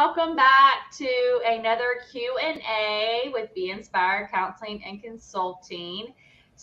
welcome back to another Q&A with Be Inspired Counseling and Consulting.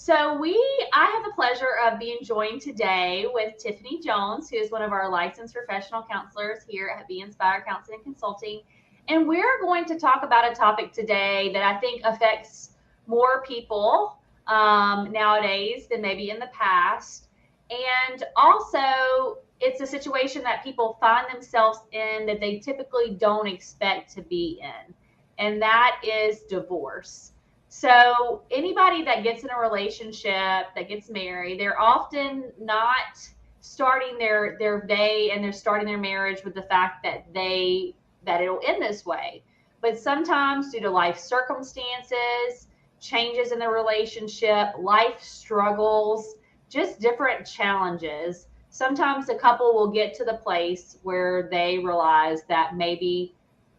I have the pleasure of being joined today with Tiffany Jones, who is one of our licensed professional counselors here at Be Inspired Counseling and Consulting. And we're going to talk about a topic today that I think affects more people nowadays than maybe in the past. And also, it's a situation that people find themselves in that they typically don't expect to be in, and that is divorce. So, anybody that gets in a relationship, that gets married, they're often not starting their day and they're starting their marriage with the fact that it'll end this way. But sometimes, due to life circumstances, changes in the relationship, life struggles, just different challenges, sometimes a couple will get to the place where they realize that maybe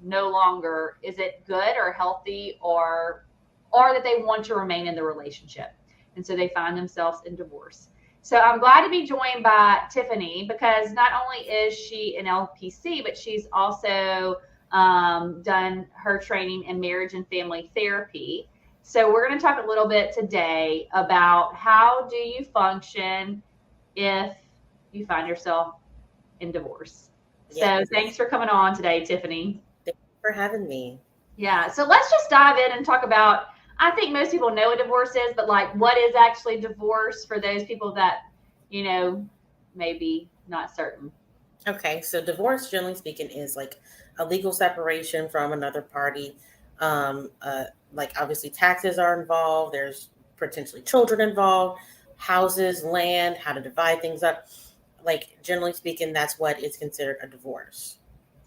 no longer is it good or healthy, or that they want to remain in the relationship. And so they find themselves in divorce. So I'm glad to be joined by Tiffany, because not only is she an LPC, but she's also done her training in marriage and family therapy. So we're going to talk a little bit today about how do you function if you find yourself in divorce. So thanks for coming on today, Tiffany. Thank you for having me. Yeah. So let's just dive in and talk about, I think most people know what divorce is, but like, what is actually divorce for those people that, maybe not certain? Okay, so divorce, generally speaking, is like a legal separation from another party. Like obviously taxes are involved. There's potentially children involved, houses, land, how to divide things up. Like generally speaking, that's what is considered a divorce.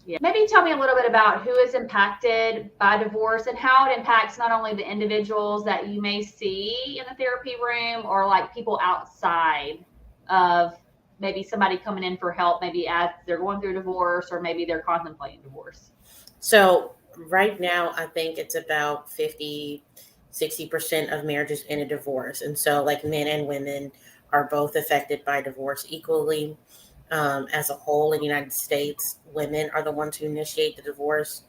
Yeah. Maybe tell me a little bit about who is impacted by divorce and how it impacts not only the individuals that you may see in the therapy room, or like people outside of maybe somebody coming in for help, maybe as they're going through divorce, or maybe they're contemplating divorce. So right now, I think it's about 50-60% of marriages in a divorce. And so like men and women are both affected by divorce equally. As a whole in the United States, women are the ones who initiate the divorce.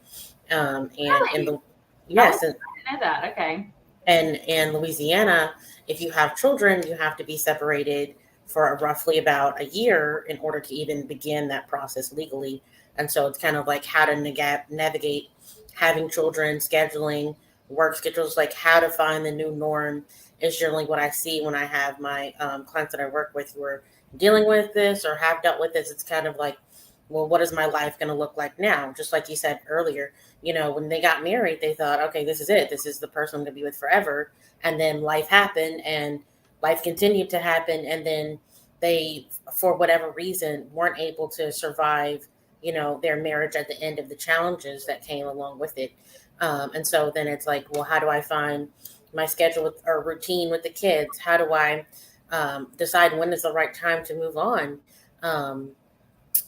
And in the yes, I didn't know that. Okay. and in Louisiana, if you have children, you have to be separated for roughly about a year in order to even begin that process legally. And so it's kind of like how to navigate having children, scheduling, work schedules, like how to find the new norm is generally what I see when I have my clients that I work with who are dealing with this or have dealt with this. It's kind of like, well, what is my life going to look like now? Just like you said earlier, when they got married, they thought, okay, this is it. This is the person I'm going to be with forever. And then life happened and life continued to happen. And then they, for whatever reason, weren't able to survive, their marriage at the end of the challenges that came along with it. And so then it's like, well, how do I find my schedule or routine with the kids? How do I decide when is the right time to move on?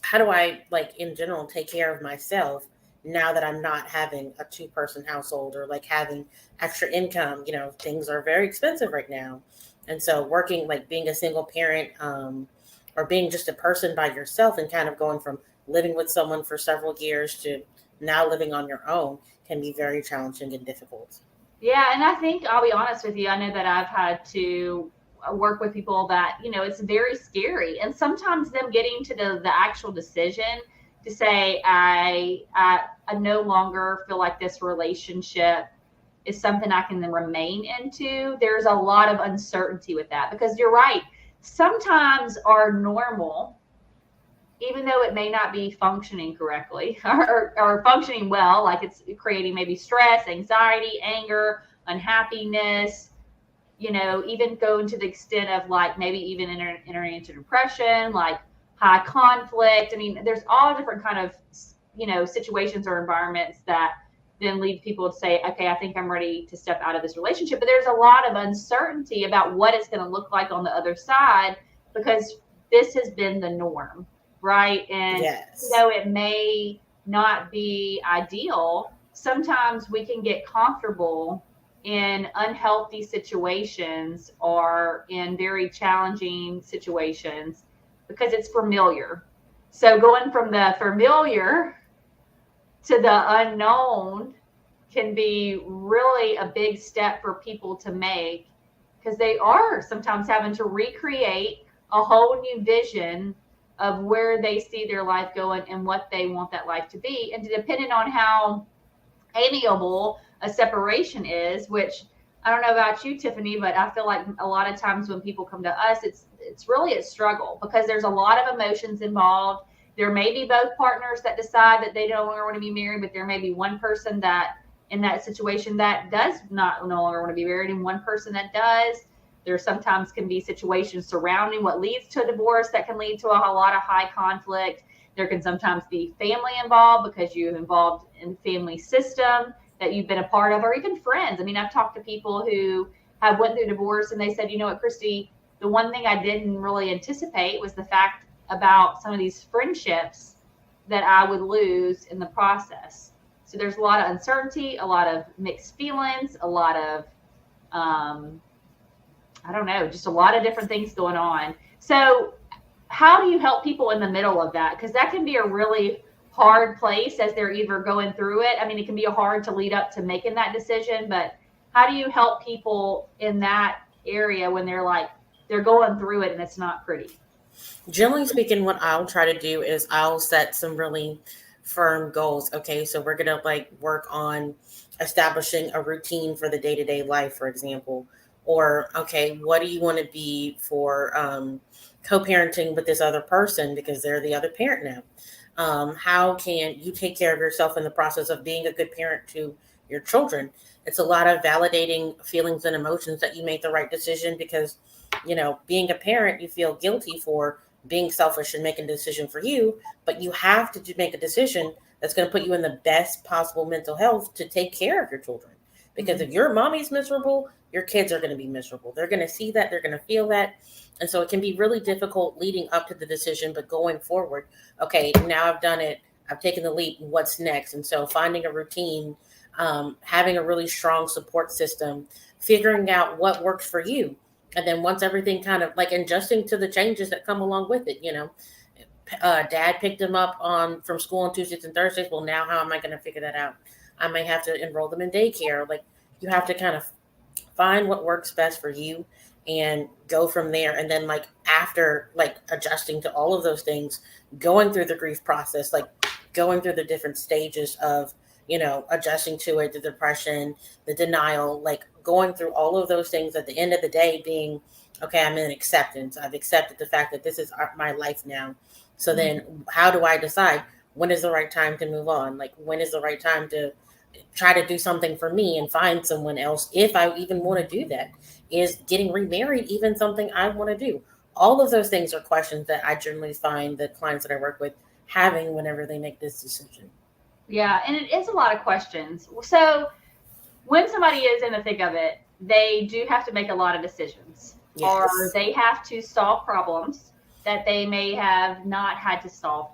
How do I, like, in general, take care of myself now that I'm not having a 2-person household or like having extra income? Things are very expensive right now. And so working, like being a single parent, or being just a person by yourself and kind of going from living with someone for several years to now living on your own can be very challenging and difficult. Yeah, and I think I'll be honest with you. I know that I've had to work with people that, it's very scary. And sometimes them getting to the actual decision to say, I no longer feel like this relationship is something I can then remain into. There's a lot of uncertainty with that, because you're right. Sometimes our normal, even though it may not be functioning correctly or functioning well, like it's creating maybe stress, anxiety, anger, unhappiness, even going to the extent of like maybe even entering into depression, like high conflict. I mean, there's all different kind of, situations or environments that then lead people to say, okay, I think I'm ready to step out of this relationship. But there's a lot of uncertainty about what it's going to look like on the other side, because this has been the norm, right? And yes, though it may not be ideal, sometimes we can get comfortable in unhealthy situations or in very challenging situations because it's familiar. So going from the familiar to the unknown can be really a big step for people to make, because they are sometimes having to recreate a whole new vision of where they see their life going and what they want that life to be. And depending on how amiable a separation is, which I don't know about you, Tiffany, but I feel like a lot of times when people come to us, it's really a struggle because there's a lot of emotions involved. There may be both partners that decide that they no longer want to be married, but there may be one person that in that situation that does not no longer want to be married and one person that does. There sometimes can be situations surrounding what leads to a divorce that can lead to a lot of high conflict. There can sometimes be family involved because you're involved in family system that you've been a part of, or even friends. I mean, I've talked to people who have went through divorce and they said, you know what, Christy, the one thing I didn't really anticipate was the fact about some of these friendships that I would lose in the process. So there's a lot of uncertainty, a lot of mixed feelings, a lot of I don't know, just a lot of different things going on. So how do you help people in the middle of that? Because that can be a really hard place as they're either going through it. I mean, it can be hard to lead up to making that decision, but how do you help people in that area when they're like, they're going through it and it's not pretty? Generally speaking, what I'll try to do is I'll set some really firm goals. Okay, so we're gonna like work on establishing a routine for the day-to-day life, for example. Or okay, what do you want to be for co-parenting with this other person because they're the other parent now? How can you take care of yourself in the process of being a good parent to your children? It's a lot of validating feelings and emotions that you made the right decision because, being a parent, you feel guilty for being selfish and making a decision for you, but you have to make a decision that's going to put you in the best possible mental health to take care of your children. Because if your mommy's miserable, your kids are going to be miserable. They're going to see that, they're going to feel that. And so it can be really difficult leading up to the decision, but going forward, okay, now I've done it, I've taken the leap, what's next? And so finding a routine, having a really strong support system, figuring out what works for you. And then once everything kind of like adjusting to the changes that come along with it, dad picked him up on from school on Tuesdays and Thursdays. Well, now how am I going to figure that out? I may have to enroll them in daycare. Like you have to kind of find what works best for you and go from there. And then like after like adjusting to all of those things, going through the grief process, like going through the different stages of, adjusting to it, the depression, the denial, like going through all of those things at the end of the day being, okay, I'm in acceptance. I've accepted the fact that this is my life now. So then how do I decide when is the right time to move on? Like when is the right time to try to do something for me and find someone else if I even want to do that? Is getting remarried even something I want to do? All of those things are questions that I generally find the clients that I work with having whenever they make this decision. Yeah, and it is a lot of questions. So when somebody is in the thick of it, they do have to make a lot of decisions, or Yes. they have to solve problems that they may have not had to solve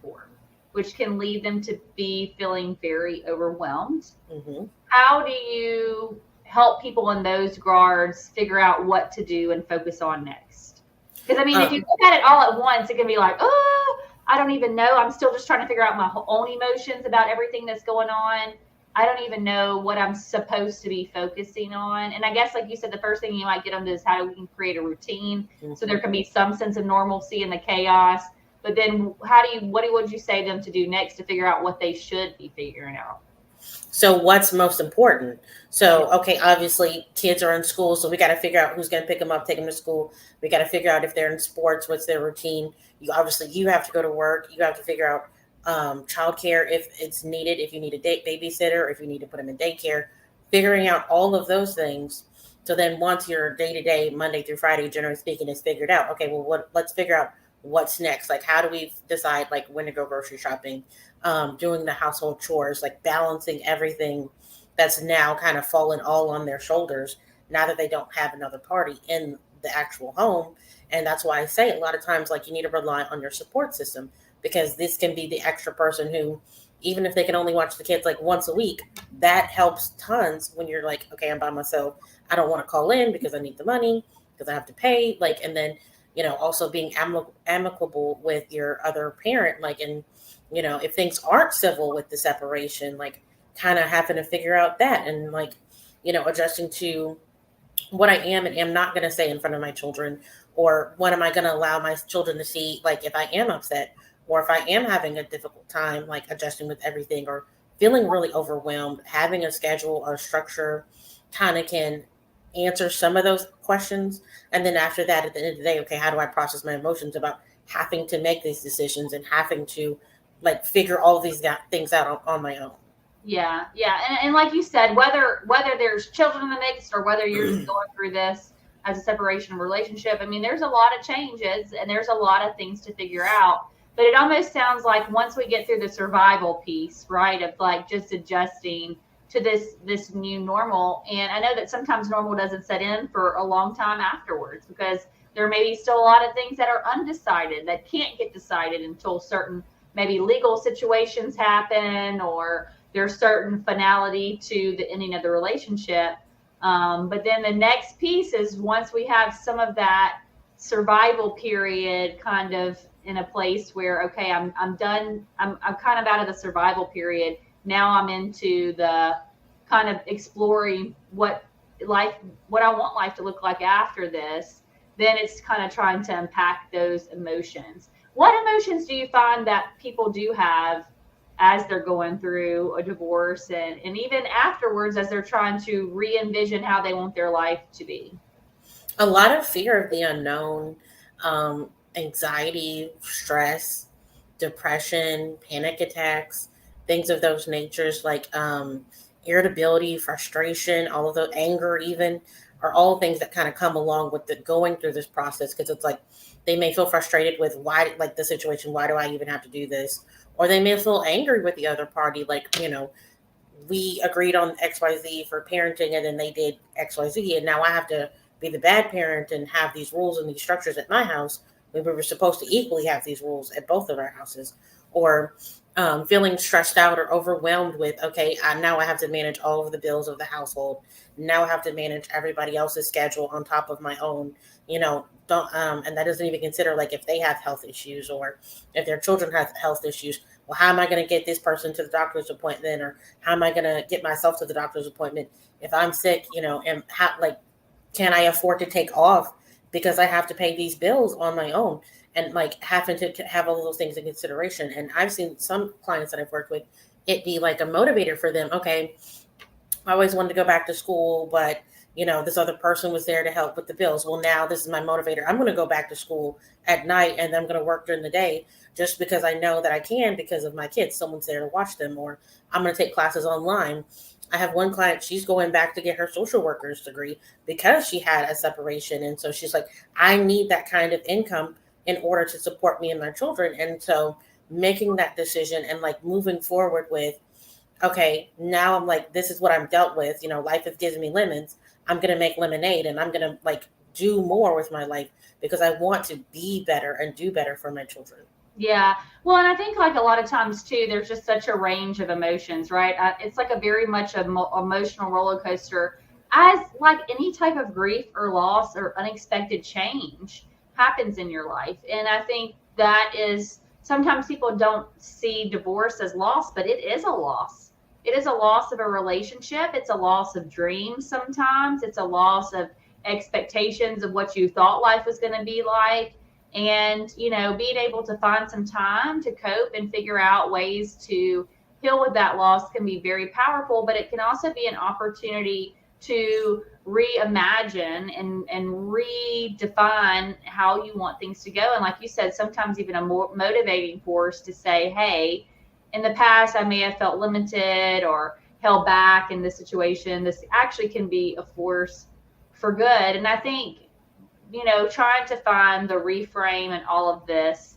before, which can lead them to be feeling very overwhelmed. Mm-hmm. How do you help people in those regards figure out what to do and focus on next? Because I mean, if you Um, look at it all at once, it can be like, oh, I don't even know. I'm still just trying to figure out my own emotions about everything that's going on. I don't even know what I'm supposed to be focusing on. And I guess, like you said, the first thing you might get them to is how we can create a routine so there mhm. can be some sense of normalcy in the chaos. But then, what would you say to them to do next to figure out what they should be figuring out? So what's most important? So, okay, obviously kids are in school, so we got to figure out who's going to pick them up, take them to school. We got to figure out if they're in sports, what's their routine. You have to go to work. You have to figure out childcare if it's needed, if you need a babysitter, if you need to put them in daycare, figuring out all of those things. So then once your day to day, Monday through Friday, generally speaking, is figured out, okay, well, let's figure out what's next. Like, how do we decide like when to go grocery shopping? Doing the household chores, like balancing everything that's now kind of fallen all on their shoulders now that they don't have another party in the actual home. And that's why I say a lot of times, like, you need to rely on your support system because this can be the extra person who, even if they can only watch the kids like once a week, that helps tons when you're like, okay, I'm by myself. I don't want to call in because I need the money because I have to pay. Like, and then also being amicable with your other parent, like, and if things aren't civil with the separation, like kind of having to figure out that, and like adjusting to what I am and am not going to say in front of my children, or what am I going to allow my children to see, like if I am upset, or if I am having a difficult time, like adjusting with everything, or feeling really overwhelmed. Having a schedule or structure kind of can answer some of those questions. And then after that, at the end of the day, okay, how do I process my emotions about having to make these decisions and having to like figure all these things out on my own? Yeah, yeah, and like you said, whether there's children in the mix or whether you're just going through this as a separation relationship, I mean, there's a lot of changes and there's a lot of things to figure out. But it almost sounds like once we get through the survival piece, right, of like just adjusting to this new normal, and I know that sometimes normal doesn't set in for a long time afterwards because there may be still a lot of things that are undecided that can't get decided until certain maybe legal situations happen or there's certain finality to the ending of the relationship. But then the next piece is once we have some of that survival period kind of in a place where, okay, I'm done. I'm kind of out of the survival period. Now I'm into the kind of exploring life, what I want life to look like after this. Then it's kind of trying to unpack those emotions. What emotions do you find that people do have as they're going through a divorce and even afterwards as they're trying to re-envision how they want their life to be? A lot of fear of the unknown, anxiety, stress, depression, panic attacks, things of those natures, like irritability, frustration, all of the anger, even, are all things that kind of come along with the going through this process. Because it's like they may feel frustrated with why, like the situation, why do I even have to do this? Or they may feel angry with the other party, like, we agreed on XYZ for parenting and then they did XYZ, and now I have to be the bad parent and have these rules and these structures at my house when we were supposed to equally have these rules at both of our houses. Or feeling stressed out or overwhelmed with, okay, now I have to manage all of the bills of the household. Now I have to manage everybody else's schedule on top of my own. Don't and that doesn't even consider like if they have health issues or if their children have health issues. Well, how am I going to get this person to the doctor's appointment, or how am I going to get myself to the doctor's appointment if I'm sick? And how, like, can I afford to take off because I have to pay these bills on my own? And like having to have all those things in consideration. And I've seen some clients that I've worked with, it be like a motivator for them. Okay, I always wanted to go back to school, but this other person was there to help with the bills. Well, now this is my motivator. I'm going to go back to school at night and I'm going to work during the day just because I know that I can because of my kids. Someone's there to watch them, or I'm going to take classes online. I have one client, she's going back to get her social worker's degree because she had a separation. And so she's like, I need that kind of income in order to support me and my children. And so making that decision and like moving forward with, okay, now I'm like, this is what I'm dealt with. Life is giving me lemons. I'm going to make lemonade and I'm going to like do more with my life because I want to be better and do better for my children. Yeah. Well, and I think like a lot of times too, there's just such a range of emotions, right? It's like a very much emotional roller coaster, as like any type of grief or loss or unexpected change happens in your life. And I think that is sometimes people don't see divorce as loss, but it is a loss. It is a loss of a relationship. It's a loss of dreams sometimes. It's a loss of expectations of what you thought life was going to be like, and being able to find some time to cope and figure out ways to heal with that loss can be very powerful, but it can also be an opportunity to reimagine and redefine how you want things to go. And like you said, sometimes even a more motivating force to say, hey, in the past I may have felt limited or held back in this situation. This actually can be a force for good. And I think trying to find the reframe and all of this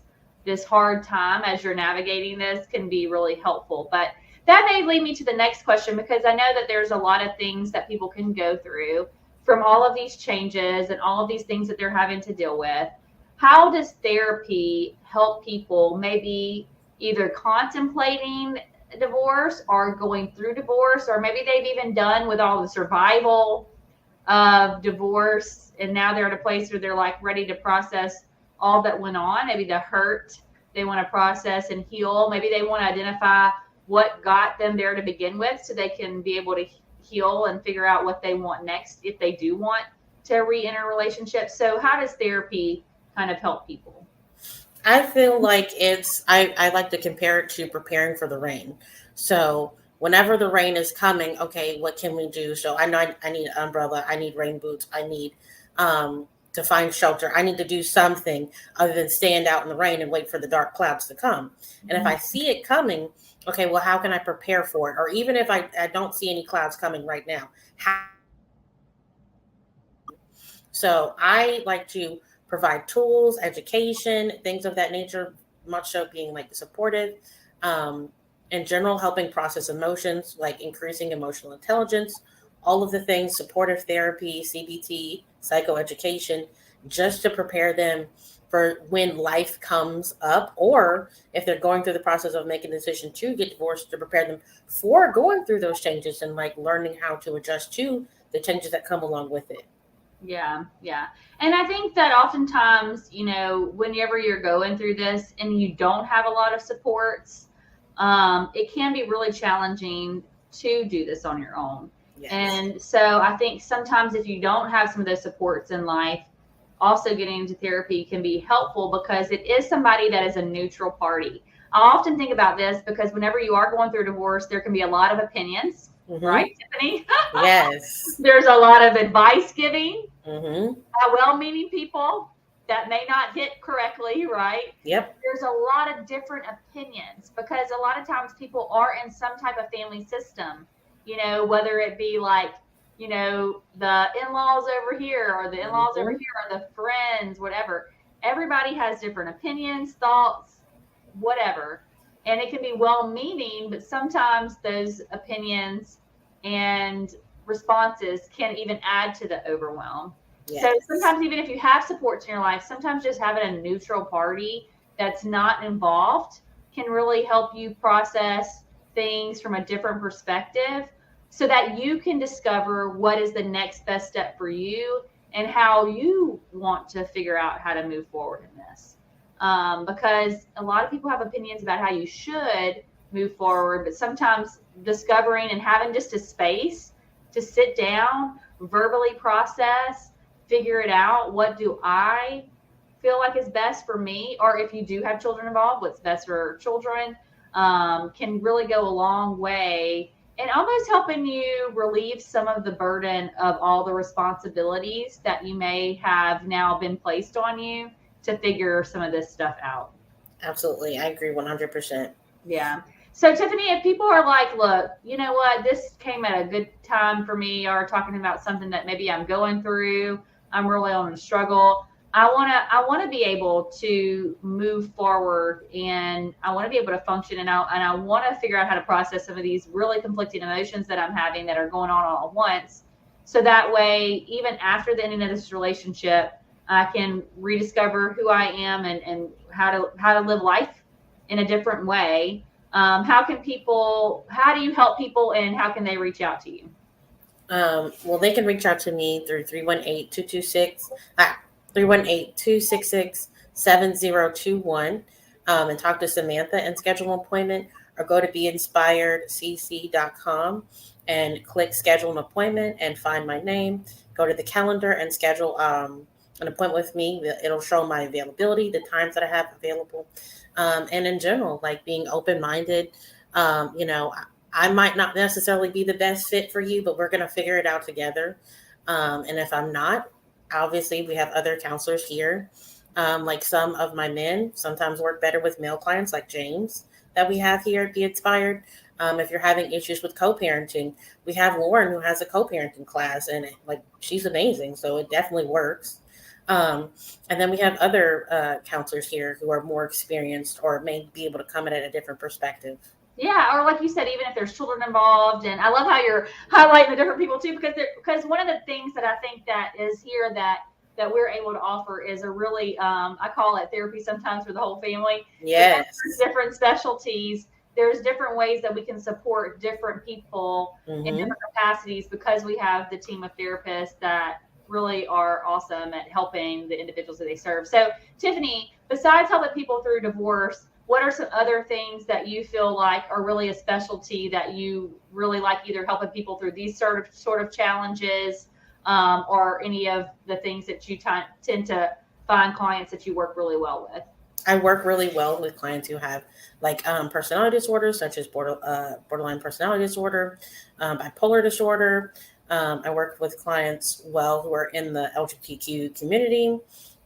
hard time as you're navigating this can be really helpful. But that may lead me to the next question, because I know that there's a lot of things that people can go through from all of these changes and all of these things that they're having to deal with. How does therapy help people maybe either contemplating divorce or going through divorce, or maybe they've even done with all the survival of divorce, and now they're at a place where they're like ready to process all that went on, maybe the hurt they want to process and heal. Maybe they want to identify what got them there to begin with so they can be able to heal and figure out what they want next if they do want to re-enter relationships. So how does therapy kind of help people? I feel like I like to compare it to preparing for the rain. So whenever the rain is coming, okay, what can we do? So I know I need an umbrella, I need rain boots, I need to find shelter. I need to do something other than stand out in the rain and wait for the dark clouds to come. And if I see it coming, okay, well, how can I prepare for it? Or even if I don't see any clouds coming right now, how. So I like to provide tools, education, things of that nature, much so being like supportive. Um, in general, helping process emotions, like increasing emotional intelligence, all of the things, supportive therapy, CBT, psychoeducation, just to prepare them for when life comes up, or if they're going through the process of making a decision to get divorced, to prepare them for going through those changes and like learning how to adjust to the changes that come along with it. Yeah, yeah. And I think that oftentimes, whenever you're going through this and you don't have a lot of supports, it can be really challenging to do this on your own. Yes. And so I think sometimes if you don't have some of those supports in life, also getting into therapy can be helpful because it is somebody that is a neutral party. I often think about this because whenever you are going through a divorce, there can be a lot of opinions, Mm-hmm. right, Tiffany? Yes. There's a lot of advice giving, Mm-hmm. well-meaning people that may not hit correctly, right? Yep. There's a lot of different opinions because a lot of times people are in some type of family system, whether it be like, the in-laws over here or the in-laws over Mm-hmm. here or the friends, whatever. Everybody has different opinions, thoughts, whatever. And it can be well-meaning, but sometimes those opinions and responses can even add to the overwhelm. So Yes. sometimes even if you have supports in your life, sometimes just having a neutral party that's not involved can really help you process things from a different perspective so that you can discover what is the next best step for you and how you want to figure out how to move forward in this. Because a lot of people have opinions about how you should move forward, but sometimes discovering and having just a space to sit down, verbally process, figure it out. What do I feel like is best for me? Or if you do have children involved, what's best for children can really go a long way and almost helping you relieve some of the burden of all the responsibilities that you may have now been placed on you to figure some of this stuff out. Absolutely. I agree 100%. Yeah. So, Tiffany, if people are like, look, you know what, this came at a good time for me, or talking about something that maybe I'm going through, I'm really on a struggle. I want to be able to move forward, and I want to be able to function, and I want to figure out how to process some of these really conflicting emotions that I'm having that are going on all at once. So that way, even after the ending of this relationship, I can rediscover who I am and how to live life in a different way. How do you help people and how can they reach out to you? Well, they can reach out to me through 318-226-7021, and talk to Samantha and schedule an appointment, or go to beinspiredcc.com and click schedule an appointment and find my name. Go to the calendar and schedule an appointment with me. It'll show my availability, the times that I have available, and in general, like being open minded. You know, I might not necessarily be the best fit for you, but we're going to figure it out together. And if I'm not, obviously we have other counselors here. Like some of my men sometimes work better with male clients, like James, that we have here at Be Inspired. If you're having issues with co-parenting, we have Lauren who has a co-parenting class, and she's amazing, so it definitely works. Um, and then we have other counselors here who are more experienced or may be able to come in at a different perspective. Yeah, or like you said, even if there's children involved, and I love how you're highlighting the different people too, because one of the things that I think that is here that we're able to offer is a really I call it therapy sometimes for the whole family because there's Yes. different specialties there's different ways that we can support different people in Mm-hmm. different capacities because we have the team of therapists that really are awesome at helping the individuals that they serve. So, Tiffany, besides helping people through divorce, what are some other things that you feel like are really a specialty that you really like, either helping people through these sort of challenges, or any of the things that you tend to find clients that you work really well with? I work really well with clients who have like personality disorders, such as borderline personality disorder, bipolar disorder. I work with clients well who are in the LGBTQ community,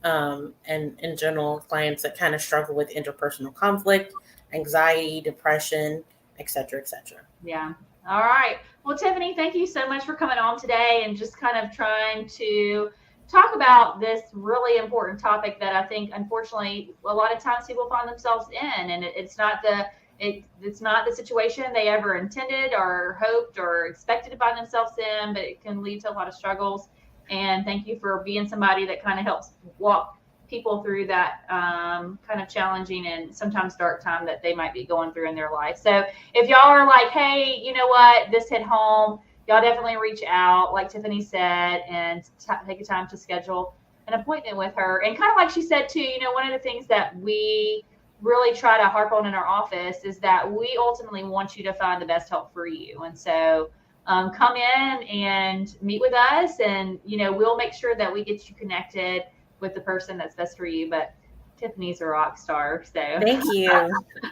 and in general, clients that kind of struggle with interpersonal conflict, anxiety, depression, etc., etc. Yeah. All right. Well, Tiffany, thank you so much for coming on today and just kind of trying to talk about this really important topic that I think, unfortunately, a lot of times people find themselves in, and it's not the situation they ever intended or hoped or expected to find themselves in, but it can lead to a lot of struggles. And thank you for being somebody that kind of helps walk people through that kind of challenging and sometimes dark time that they might be going through in their life. So if y'all are like, hey, you know what, this hit home, y'all definitely reach out, like Tiffany said, and take a time to schedule an appointment with her. And kind of like she said too, one of the things that we really try to harp on in our office is that we ultimately want you to find the best help for you. And so come in and meet with us, and we'll make sure that we get you connected with the person that's best for you. But Tiffany's a rock star, so Thank you.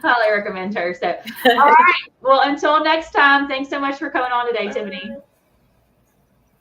highly recommend her. So, all right. Well, until next time, thanks so much for coming on today, Tiffany.